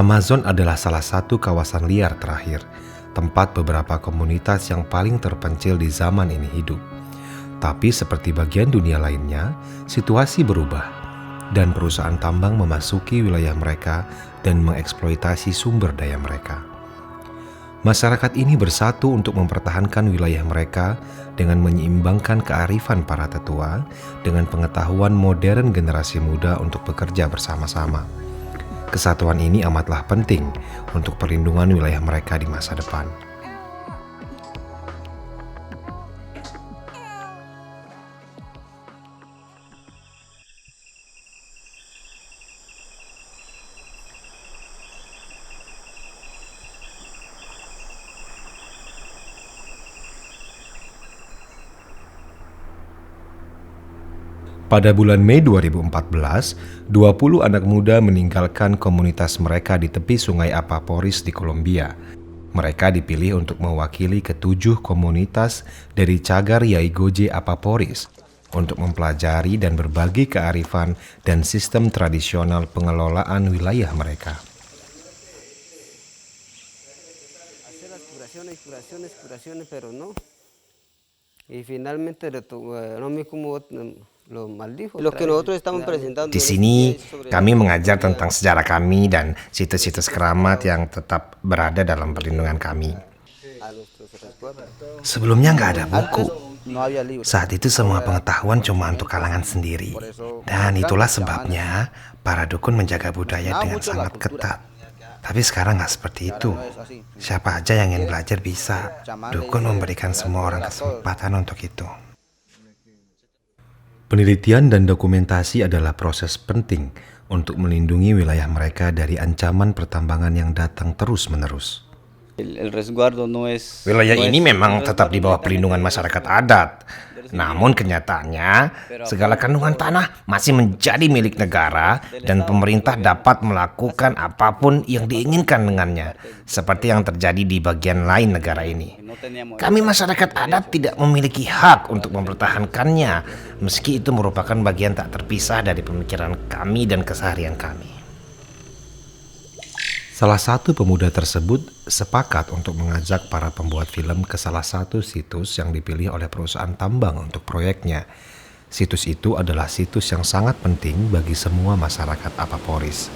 Amazon adalah salah satu kawasan liar terakhir, tempat beberapa komunitas yang paling terpencil di zaman ini hidup. Tapi seperti bagian dunia lainnya, situasi berubah, dan perusahaan tambang memasuki wilayah mereka dan mengeksploitasi sumber daya mereka. Masyarakat ini bersatu untuk mempertahankan wilayah mereka dengan menyeimbangkan kearifan para tetua dengan pengetahuan modern generasi muda untuk bekerja bersama-sama. Kesatuan ini amatlah penting untuk perlindungan wilayah mereka di masa depan. Pada bulan Mei 2014, 20 anak muda meninggalkan komunitas mereka di tepi sungai Apaporis di Kolombia. Mereka dipilih untuk mewakili ketujuh komunitas dari cagar Yaigoje Apaporis untuk mempelajari dan berbagi kearifan dan sistem tradisional pengelolaan wilayah mereka. Di sini kami mengajar tentang sejarah kami dan situs-situs keramat yang tetap berada dalam perlindungan kami. Sebelumnya nggak ada buku. Saat itu semua pengetahuan cuma untuk kalangan sendiri. Dan itulah sebabnya para dukun menjaga budaya dengan sangat ketat. Tapi sekarang nggak seperti itu. Siapa aja yang ingin belajar bisa. Dukun memberikan semua orang kesempatan untuk itu. Penelitian dan dokumentasi adalah proses penting untuk melindungi wilayah mereka dari ancaman pertambangan yang datang terus-menerus. Wilayah ini memang tetap di bawah perlindungan masyarakat adat. Namun kenyataannya, segala kandungan tanah masih menjadi milik negara dan pemerintah dapat melakukan apapun yang diinginkan dengannya, seperti yang terjadi di bagian lain negara ini. Kami masyarakat adat tidak memiliki hak untuk mempertahankannya, meski itu merupakan bagian tak terpisah dari pemikiran kami dan keseharian kami. Salah satu pemuda tersebut sepakat untuk mengajak para pembuat film ke salah satu situs yang dipilih oleh perusahaan tambang untuk proyeknya. Situs itu adalah situs yang sangat penting bagi semua masyarakat Apaporis.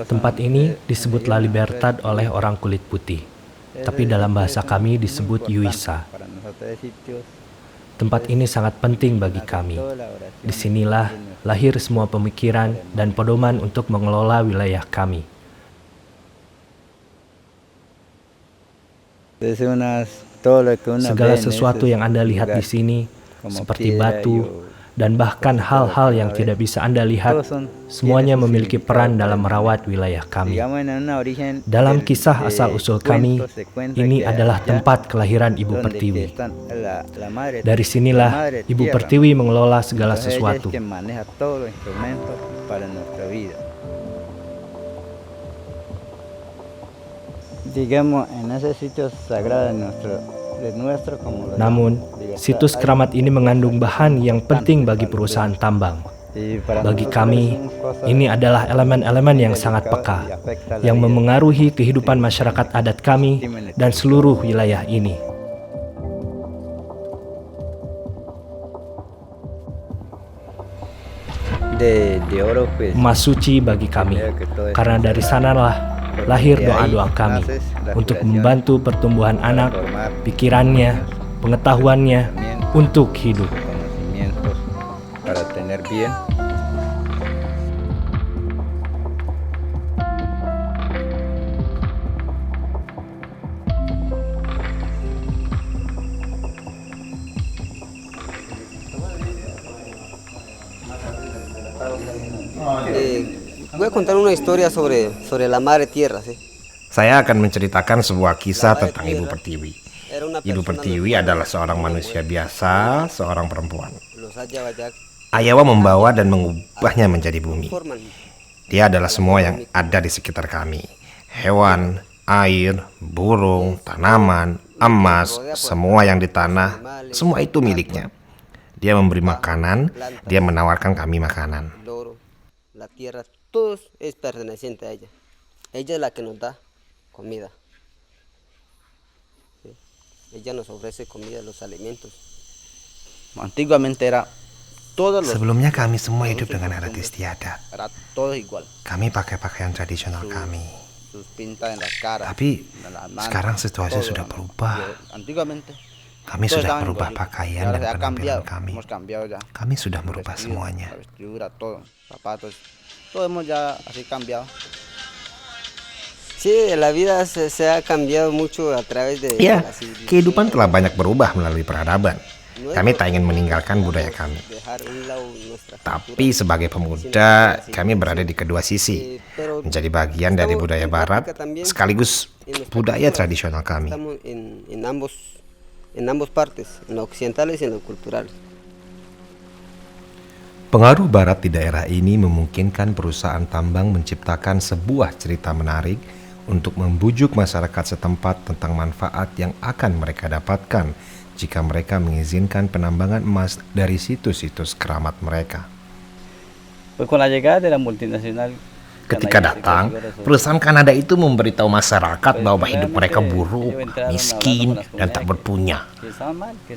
Tempat ini disebut La Libertad oleh orang kulit putih, tapi dalam bahasa kami disebut Yuisa. Tempat ini sangat penting bagi kami. Disinilah lahir semua pemikiran dan pedoman untuk mengelola wilayah kami. Segala sesuatu yang Anda lihat di sini, seperti batu, dan bahkan hal-hal yang tidak bisa Anda lihat, semuanya memiliki peran dalam merawat wilayah kami. Dalam kisah asal-usul kami, ini adalah tempat kelahiran Ibu Pertiwi. Dari sinilah Ibu Pertiwi mengelola segala sesuatu. Namun, situs keramat ini mengandung bahan yang penting bagi perusahaan tambang. Bagi kami, ini adalah elemen-elemen yang sangat peka, yang memengaruhi kehidupan masyarakat adat kami dan seluruh wilayah ini. Emas suci bagi kami, karena dari sanalah lahir doa-doa kami untuk membantu pertumbuhan anak, pikirannya, pengetahuannya untuk hidup. Voy a contar una historia sobre la madre tierra, ¿sí? Saya akan menceritakan sebuah kisah tentang Ibu Pertiwi. Ibu Pertiwi adalah seorang manusia biasa, seorang perempuan. Ayawa membawa dan mengubahnya menjadi bumi. Dia adalah semua yang ada di sekitar kami. Hewan, air, burung, tanaman, emas, semua yang di tanah, semua itu miliknya. Dia memberi makanan, dia menawarkan kami makanan. el oro, la tierra, todo es perteneciente a ella. Ella es la que nos da comida. ¿Sí? Ella nos ofrece comida, los alimentos. Antiguamente era todos los Sebelumnya kami semua hidup dengan adat istiadat. era todo igual. Kami pakai pakaian tradisional kami. Sus pintas en la cara. Tapi en las manos, sekarang situasi todo, sudah ¿no? berubah. Antiguamente Kami todos sudah estaban merubah igualitos. pakaian Ahora dan se ha cambiado. penampilan kami. Hemos cambiado ya. Kami sudah El merubah vestido, semuanya. La vestidura, todo, zapatos, todo hemos ya así cambiado. Sí, la vida se ha cambiado mucho a través de Ya, la civilización. kehidupan telah banyak berubah melalui peradaban. Kami tak ingin meninggalkan budaya kami. Dejar un lado nuestra Tapi sebagai pemuda, kami berada di kedua sisi, menjadi bagian dari budaya barat, sekaligus budaya tradisional kami. Estamos en ambos partes, en lo occidentales y en lo cultural. Pengaruh barat di daerah ini memungkinkan perusahaan tambang menciptakan sebuah cerita menarik untuk membujuk masyarakat setempat tentang manfaat yang akan mereka dapatkan jika mereka mengizinkan penambangan emas dari situs-situs keramat mereka. Pues con la llegada de la multinacional Ketika datang, perusahaan Kanada itu memberitahu masyarakat bahwa hidup mereka buruk, miskin, dan tak berpunya.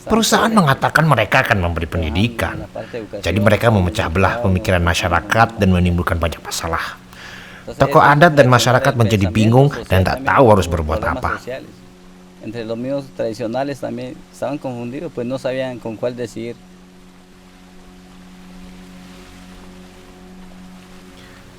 Perusahaan mengatakan mereka akan memberi pendidikan. Jadi mereka memecah belah pemikiran masyarakat dan menimbulkan banyak masalah. Tokoh adat dan masyarakat menjadi bingung dan tak tahu harus berbuat apa. Entre los míos tradicionales también estaban confundidos, pues no sabían con cuál decidir.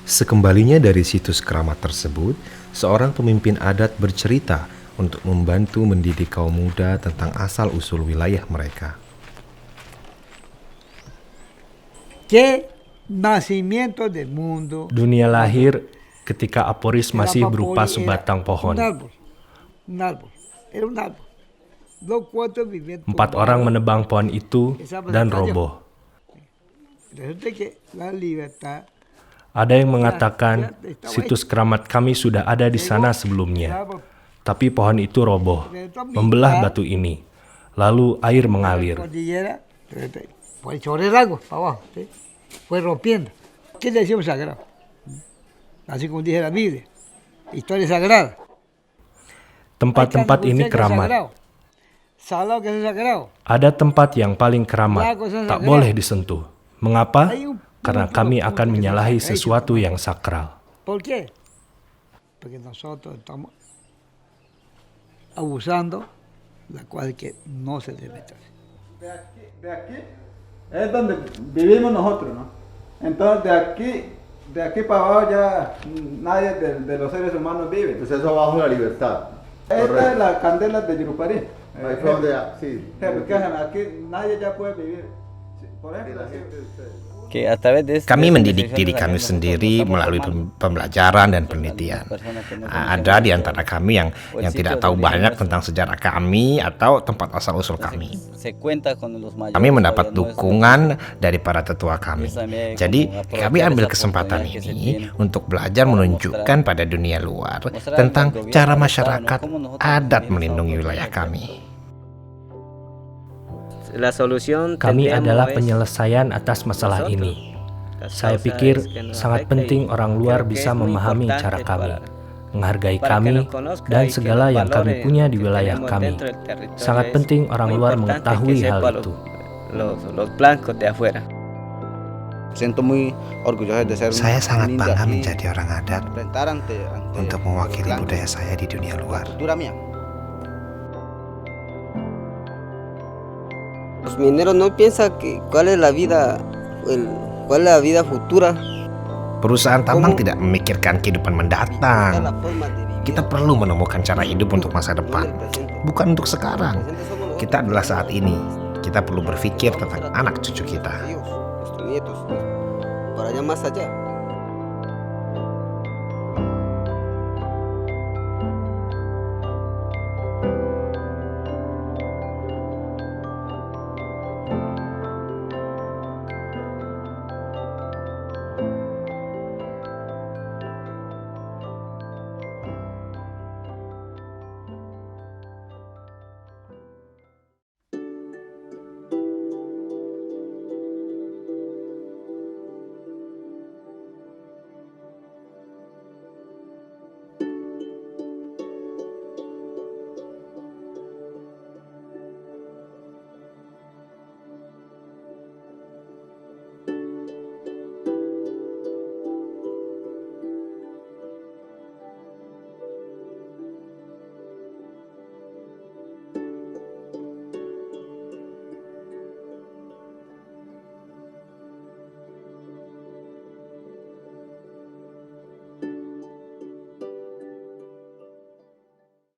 Sekembalinya dari situs keramat tersebut, seorang pemimpin adat bercerita untuk membantu mendidik kaum muda tentang asal-usul wilayah mereka. ¿Qué nacimiento del mundo? Dunia lahir ketika Aporis masih berupa sebatang pohon. Un árbol. Era un árbol. Los cuatro vivían 4 orang menebang pohon itu dan roboh. Resulta que la libertad Ada yang mengatakan situs keramat kami sudah ada di sana sebelumnya, tapi pohon itu roboh, membelah batu ini, lalu air mengalir. cordillera, por el chorrerago para abajo, ¿sí? Fue rompiendo. ¿Qué le decimos sagrado? Así como dice la Biblia, historia sagrada. Tempat-tempat ini keramat. Salado que es sagrado. Ada tempat yang paling keramat, tak boleh disentuh. Mengapa? Karena kami akan menyalahi sesuatu yang sakral. ¿Por qué? Porque nosotros estamos abusando la cual que no se debe hacer. De aquí es donde vivimos nosotros, ¿no? Entonces de aquí para abajo ya nadie de los seres humanos vive. Pues eso bajo la libertad. Esta es la candela de Yurupari. Ahí fue donde, sí. Porque aquí nadie ya puede vivir. Por ejemplo, Que a través de Kami mendidik diri kami sendiri melalui pembelajaran dan penelitian. Ada di antara kami yang tidak tahu banyak tentang sejarah kami atau tempat asal-usul kami. Kami mendapat dukungan dari para tetua kami. Jadi, kami ambil kesempatan ini untuk belajar menunjukkan pada dunia luar tentang cara masyarakat adat melindungi wilayah kami. Kami adalah penyelesaian atas masalah ini. Saya pikir sangat penting orang luar bisa memahami cara kami, menghargai kami, dan segala yang kami punya di wilayah kami. Sangat penting orang luar mengetahui hal itu. Saya sangat bangga menjadi orang adat untuk mewakili budaya saya di dunia luar. Los mineros no piensan que cuál es la vida futura. Perusahaan tambang tidak memikirkan kehidupan mendatang. Kita perlu menemukan cara hidup untuk masa depan, bukan untuk sekarang. Kita adalah saat ini. Kita perlu berpikir tentang anak cucu kita. Nuestros nietos, para allá más allá.